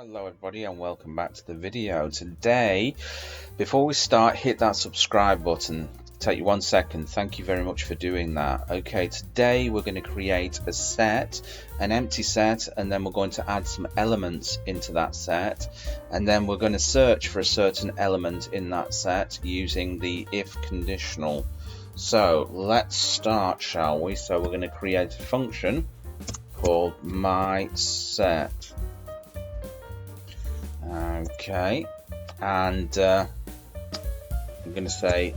Hello everybody and welcome back to the video. Today, before we start, hit that subscribe button. Take you 1 second. Thank you very much for doing that. Okay, today we're going to create a set, an empty set, and then we're going to add some elements into that set, and then we're going to search for a certain element in that set using the if conditional. So let's start, shall we? So we're going to create a function called mySet. Okay, and I'm going to say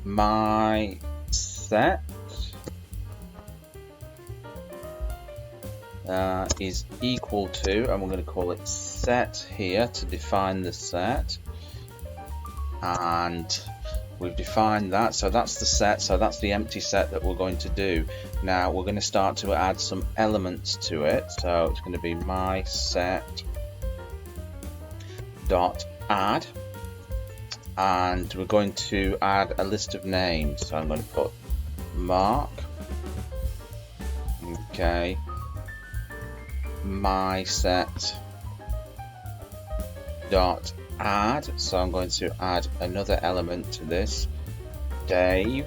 my set is equal to, and we're going to call it set here to define the set, and we've defined that, so that's the set, so that's the empty set that we're going to do. Now we're going to start to add some elements to it, so it's going to be my set dot add, and we're going to add a list of names. So I'm going to put Mark, okay, my set dot add, so I'm going to add another element to this, Dave,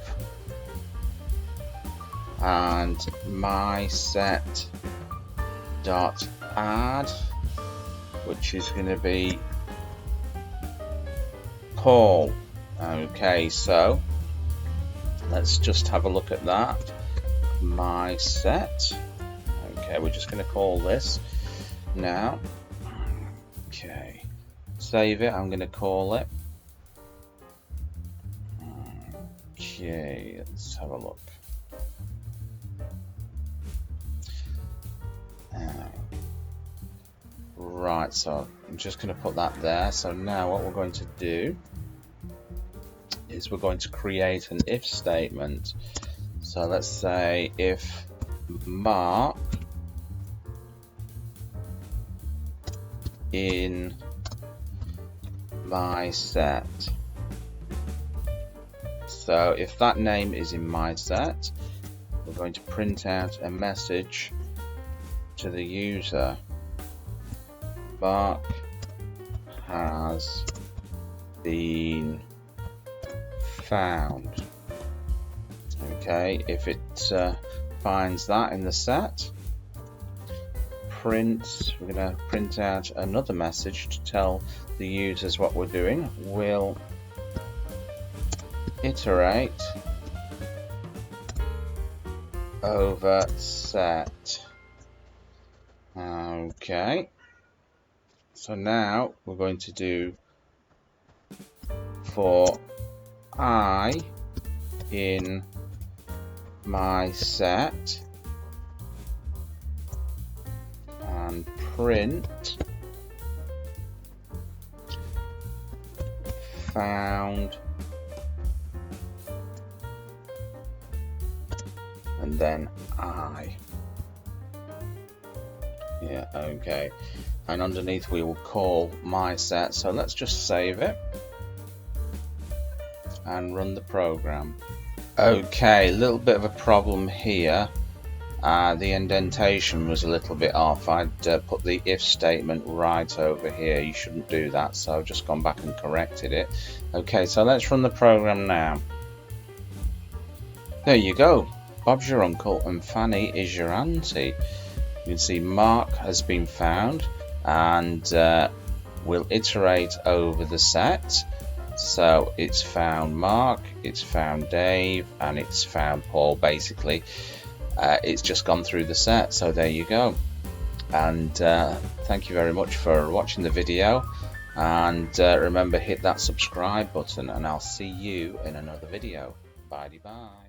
and my set dot add, which is going to be Paul. Okay, so let's just have a look at that. My set. Okay, we're just going to call this now. Okay, save it. I'm going to call it. Okay, let's have a look. Right, so I'm just going to put that there. So now what we're going to do is we're going to create an if statement. So let's say if Mark in my set. So if that name is in my set, we're going to print out a message to the user. Mark has been found. Okay, if it finds that in the set, we're going to print out another message to tell the users what we're doing. We'll iterate over set. Okay, so now we're going to do for I in my set and print found, and then I. Yeah, okay, and underneath we will call my set. So let's just save it and run the program. Okay, a little bit of a problem here. The indentation was a little bit off. I'd put the if statement right over here. You shouldn't do that, so I've just gone back and corrected it. Okay, so let's run the program now. There you go. Bob's your uncle and Fanny is your auntie. You can see Mark has been found, and we'll iterate over the set. So it's found Mark, it's found Dave, and it's found Paul. Basically, it's just gone through the set. So there you go. And thank you very much for watching the video. And remember, hit that subscribe button, and I'll see you in another video. Bye bye.